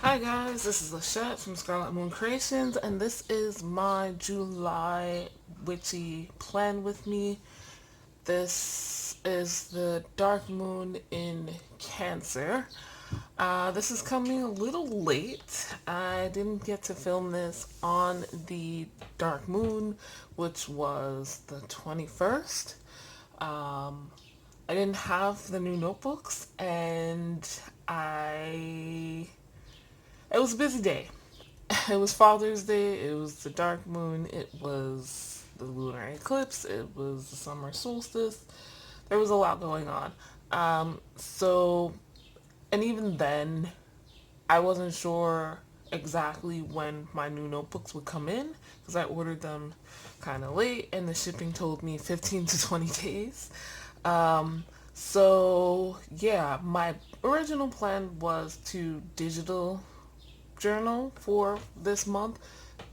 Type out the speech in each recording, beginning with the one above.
Hi guys, this is Lachette from Scarlet Moon Creations, and this is my July Witchy plan with me. This is the dark moon in Cancer. This is coming a little late. I didn't get to film this on the dark moon, which was the 21st. I didn't have the new notebooks, and it was a busy day. It was Father's Day, it was the dark moon, it was the lunar eclipse, it was the summer solstice. There was a lot going on. And even then, I wasn't sure exactly when my new notebooks would come in because I ordered them kind of late and the shipping told me 15 to 20 days. Yeah, my original plan was to digital journal for this month.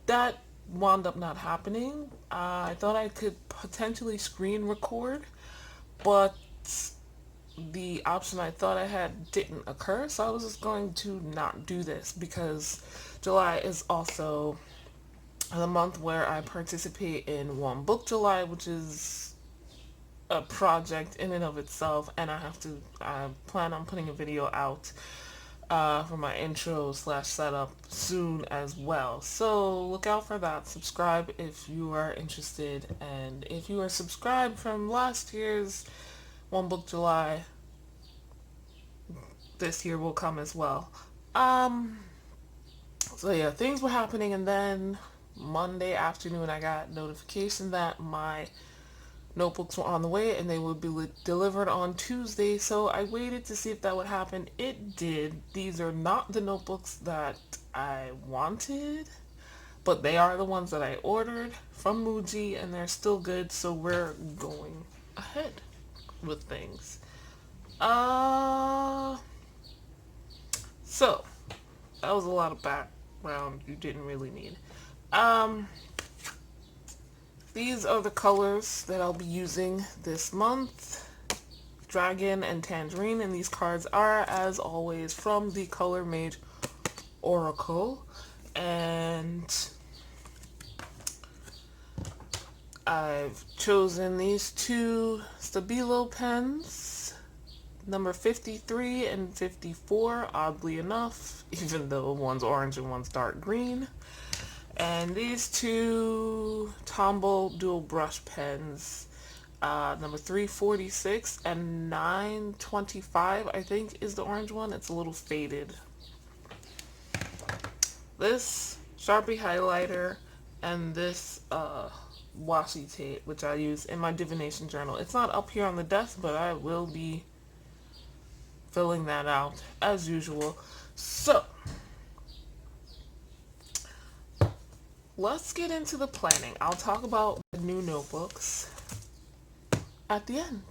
That wound up not happening. I thought I could potentially screen record, but the option I thought I had didn't occur, so I was just going to not do this because July is also the month where I participate in One Book July, which is a project in and of itself, and I plan on putting a video out for my intro slash setup soon as well. So look out for that. Subscribe if you are interested, and if you are subscribed from last year's One Book July, this year will come as well. So yeah, things were happening, and then Monday afternoon I got notification that my notebooks were on the way and they would be delivered on Tuesday, so I waited to see if that would happen. It did. These are not the notebooks that I wanted, but they are the ones that I ordered from Muji, and they're still good, so we're going ahead with things. So that was a lot of background you didn't really need. These are the colors that I'll be using this month: Dragon and Tangerine, and these cards are, as always, from the Color Mage Oracle. And I've chosen these two Stabilo pens, number 53 and 54, oddly enough, even though one's orange and one's dark green. And these two Tombow dual brush pens, number 346 and 925, I think is the orange one. It's a little faded. This Sharpie highlighter and this washi tape, which I use in my Divination Journal. It's not up here on the desk, but I will be filling that out as usual. So let's get into the planning. I'll talk about the new notebooks at the end.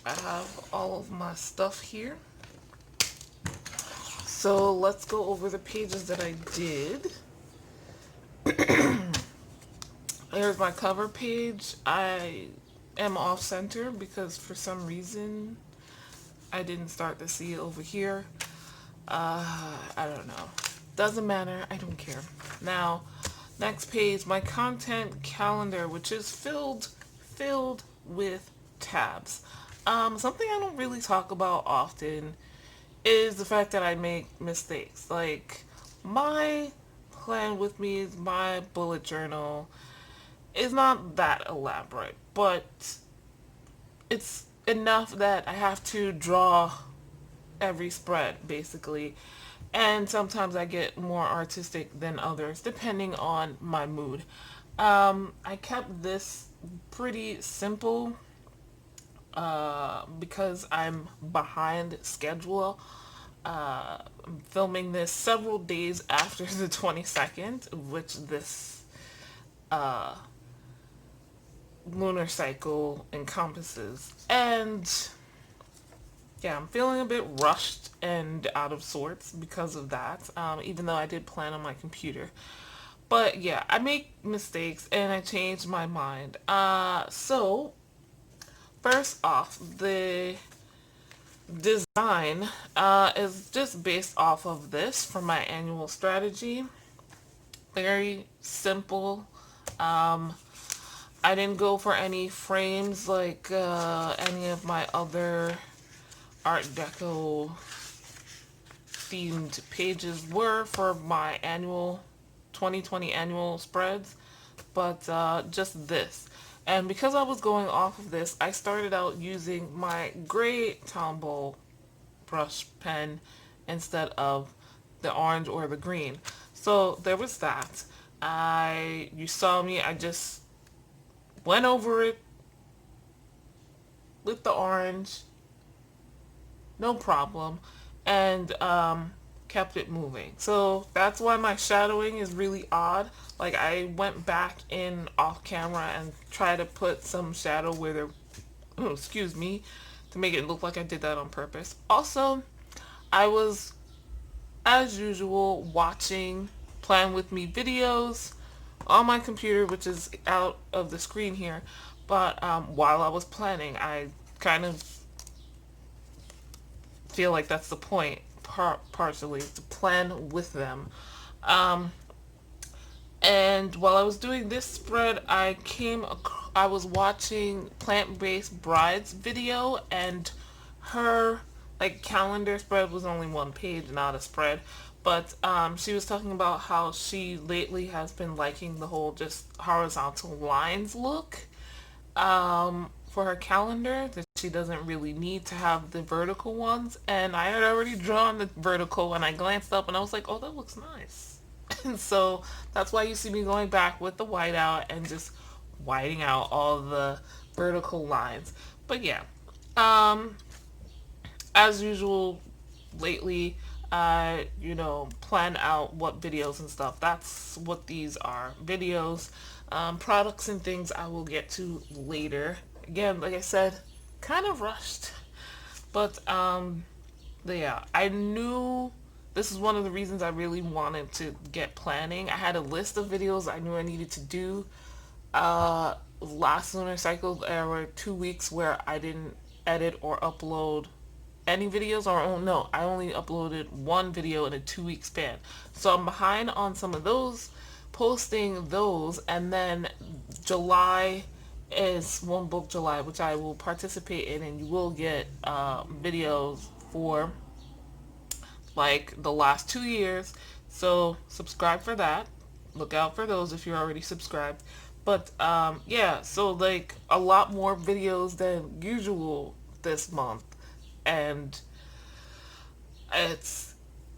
I have all of my stuff here. So let's go over the pages that I did. Here's my cover page. I am off center because for some reason I didn't start to see it over here. I don't know. Doesn't matter. I don't care. Now, next page, my content calendar, which is filled with tabs. Something I don't really talk about often is the fact that I make mistakes. Like, my plan with me is my bullet journal is not that elaborate, but it's enough that I have to draw every spread basically, and sometimes I get more artistic than others depending on my mood. I kept this pretty simple because I'm behind schedule. I'm filming this several days after the 22nd, which this lunar cycle encompasses. And yeah, I'm feeling a bit rushed and out of sorts because of that, even though I did plan on my computer. But yeah, I make mistakes and I change my mind. So, first off, the design is just based off of this for my annual strategy. Very simple. I didn't go for any frames like any of my other Art Deco themed pages were for my annual 2020 annual spreads, but just this. And because I was going off of this, I started out using my gray Tombow brush pen instead of the orange or the green. So there was that. You saw me, I just went over it with the orange, no problem, and kept it moving. So that's why my shadowing is really odd. Like, I went back in off camera and tried to put some shadow where there, oh, excuse me, to make it look like I did that on purpose. Also, I was, as usual, watching Plan With Me videos on my computer, which is out of the screen here. But while I was planning, I kind of feel like that's the point, partially, to plan with them. Um, and while I was doing this spread, I was watching Plant-Based Bride's video, and her like calendar spread was only one page, not a spread. But she was talking about how she lately has been liking the whole just horizontal lines look for her calendar, that she doesn't really need to have the vertical ones. And I had already drawn the vertical and I glanced up and I was like, oh, that looks nice. And so that's why you see me going back with the whiteout and just whiting out all the vertical lines. But yeah, as usual lately, plan out what videos and stuff. That's what these are. Videos, products and things I will get to later. Again, like I said, kind of rushed. But yeah, I knew this is one of the reasons I really wanted to get planning. I had a list of videos I knew I needed to do. Last lunar cycle, there were 2 weeks where I didn't edit or upload any videos, or oh no, I only uploaded one video in a 2 week span. So I'm behind on some of those, posting those, and then July is One Book July, which I will participate in, and you will get videos for like the last 2 years. So subscribe for that. Look out for those if you're already subscribed. But yeah, so like a lot more videos than usual this month. And it's,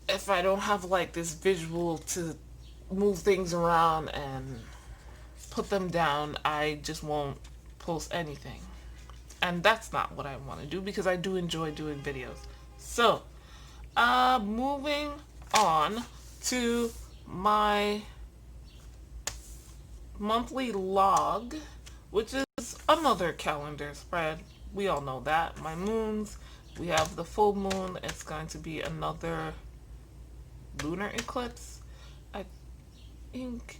if I don't have like this visual to move things around and put them down, I just won't post anything. And that's not what I want to do because I do enjoy doing videos. So, moving on to my monthly log, which is another calendar spread, we all know that. My moons, we have the full moon. It's going to be another lunar eclipse, I think.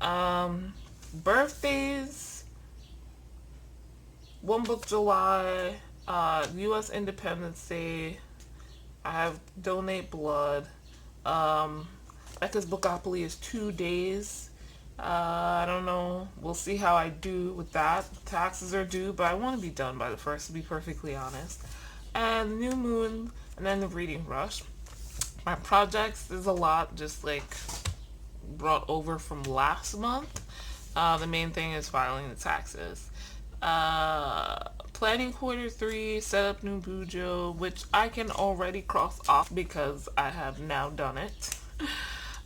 Um, Birthdays, One Book July, U.S. Independence Day. I have Donate Blood. Um, Becca's Bookopoly is 2 days. I don't know. We'll see how I do with that. Taxes are due, but I want to be done by the first, to be perfectly honest. And New Moon, and then the Reading Rush. My projects is a lot, just like brought over from last month. The main thing is filing the taxes. Planning quarter 3, set up new bujo, which I can already cross off because I have now done it.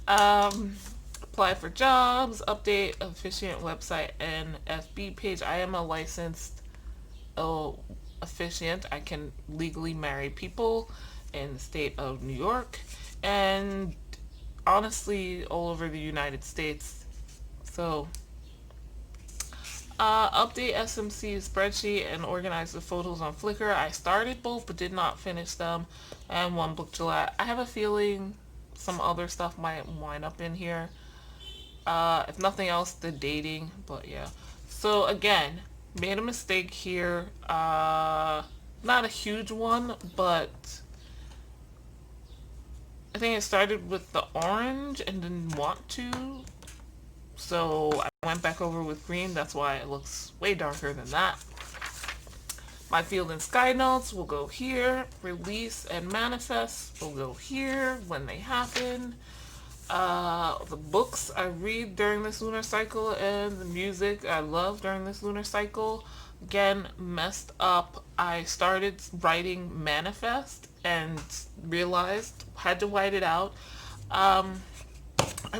Um, Apply for jobs, update officiant website and FB page. I am a licensed officiant. I can legally marry people in the state of New York and honestly all over the United States. So update SMC spreadsheet and organize the photos on Flickr. I started both but did not finish them. And One Book July. I have a feeling some other stuff might wind up in here. If nothing else, the dating. But yeah. So again, made a mistake here. Not a huge one, but I think I started with the orange and didn't want to. So I went back over with green. That's why it looks way darker than that. My field and sky notes will go here. Release and manifest will go here when they happen. The books I read during this lunar cycle and the music I love during this lunar cycle. Again, messed up. I started writing manifest and realized had to white it out. I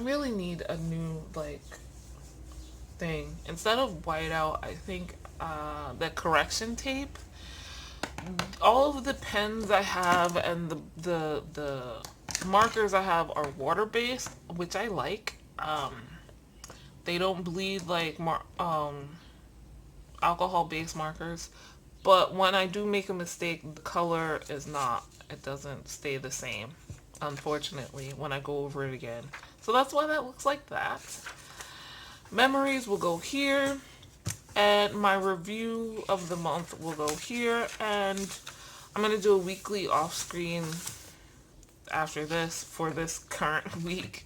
really need a new thing. Instead of whiteout, I think the correction tape. All of the pens I have and the markers I have are water based, which I like. They don't bleed like alcohol based markers, but when I do make a mistake, the color is not. It doesn't stay the same, unfortunately, when I go over it again. So that's why that looks like that. Memories will go here, and my review of the month will go here, and I'm going to do a weekly off-screen after this for this current week,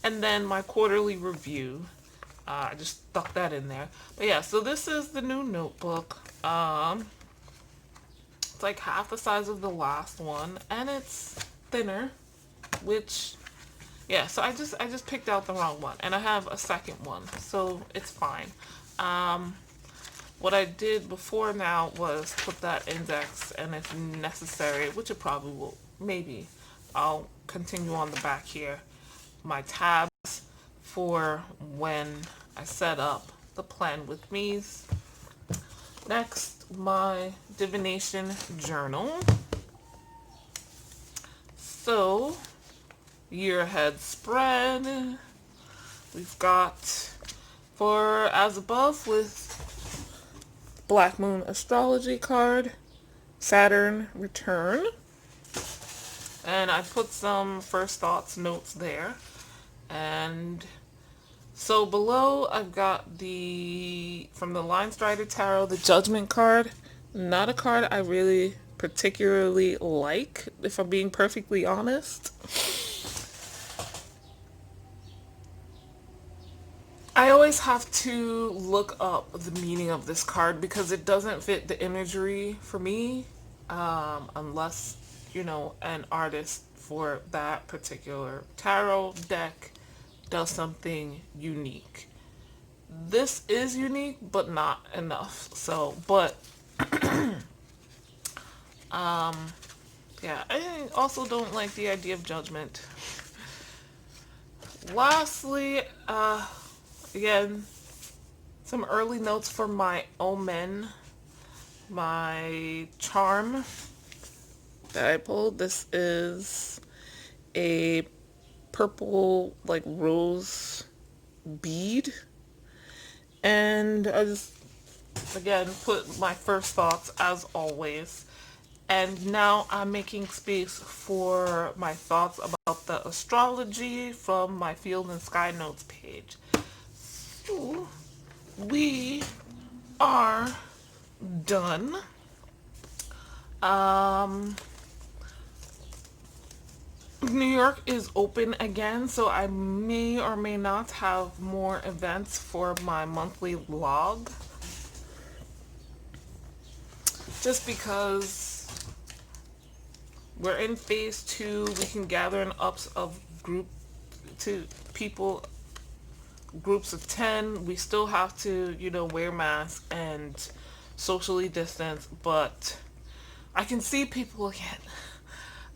and then my quarterly review. I just stuck that in there. But yeah, so this is the new notebook. It's like half the size of the last one, and it's thinner, which yeah, so I just picked out the wrong one, and I have a second one, so it's fine. What I did before now was put that index, and if necessary, which it probably will, maybe, I'll continue on the back here, my tabs for when I set up the plan with me's. Next, my Divination Journal. So, year ahead spread. We've got for as above with Black Moon astrology card, Saturn return, and I put some first thoughts notes there. And so below I've got from the Line Strider Tarot, the Judgment card. Not a card I really particularly like, if I'm being perfectly honest. I always have to look up the meaning of this card because it doesn't fit the imagery for me, unless, an artist for that particular tarot deck does something unique. This is unique, but not enough. So, but, yeah, I also don't like the idea of judgment. Lastly, again, some early notes for my omen, my charm that I pulled. This is a purple, rose bead. And I just again, put my first thoughts as always. And now I'm making space for my thoughts about the astrology from my Field and Sky Notes page. So, we are done. Um, New York is open again, so I may or may not have more events for my monthly log. Just because we're in phase 2, we can gather in ups of people, groups of 10. We still have to, wear masks and socially distance, but I can see people again.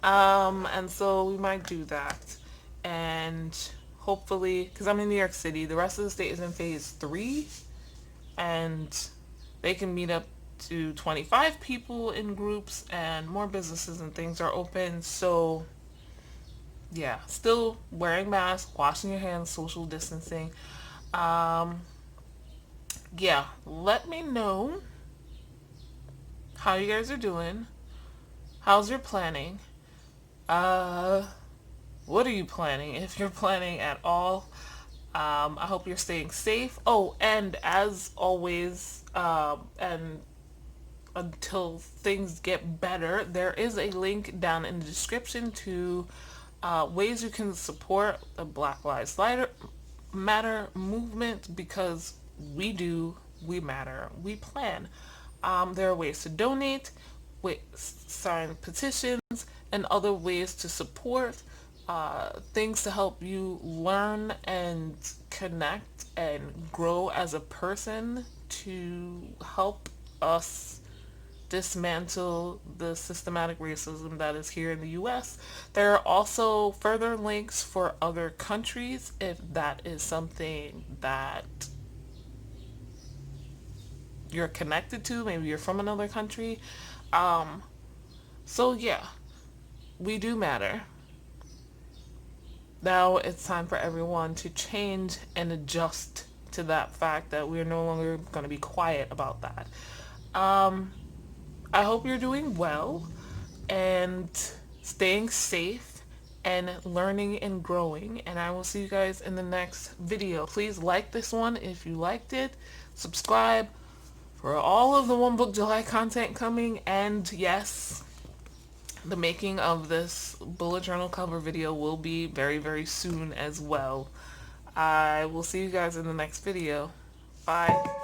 And so we might do that. And hopefully, because I'm in New York City, the rest of the state is in phase 3, and they can meet up to 25 people in groups, and more businesses and things are open. So yeah, still wearing masks, washing your hands, social distancing. Um, yeah, let me know how you guys are doing. How's your planning? Uh, what are you planning? If you're planning at all, I hope you're staying safe. Oh, and as always, and until things get better, there is a link down in the description to ways you can support the Black Lives Matter movement, because we matter, we plan. There are ways to donate, sign petitions, and other ways to support, things to help you learn and connect and grow as a person, to help us dismantle the systematic racism that is here in the US. There are also further links for other countries if that is something that you're connected to. Maybe you're from another country. Um, so yeah, we do matter. Now it's time for everyone to change and adjust to that fact that we're no longer going to be quiet about that. Um, I hope you're doing well and staying safe and learning and growing. And I will see you guys in the next video. Please like this one if you liked it. Subscribe for all of the One Book July content coming. And yes, the making of this bullet journal cover video will be very, very soon as well. I will see you guys in the next video. Bye.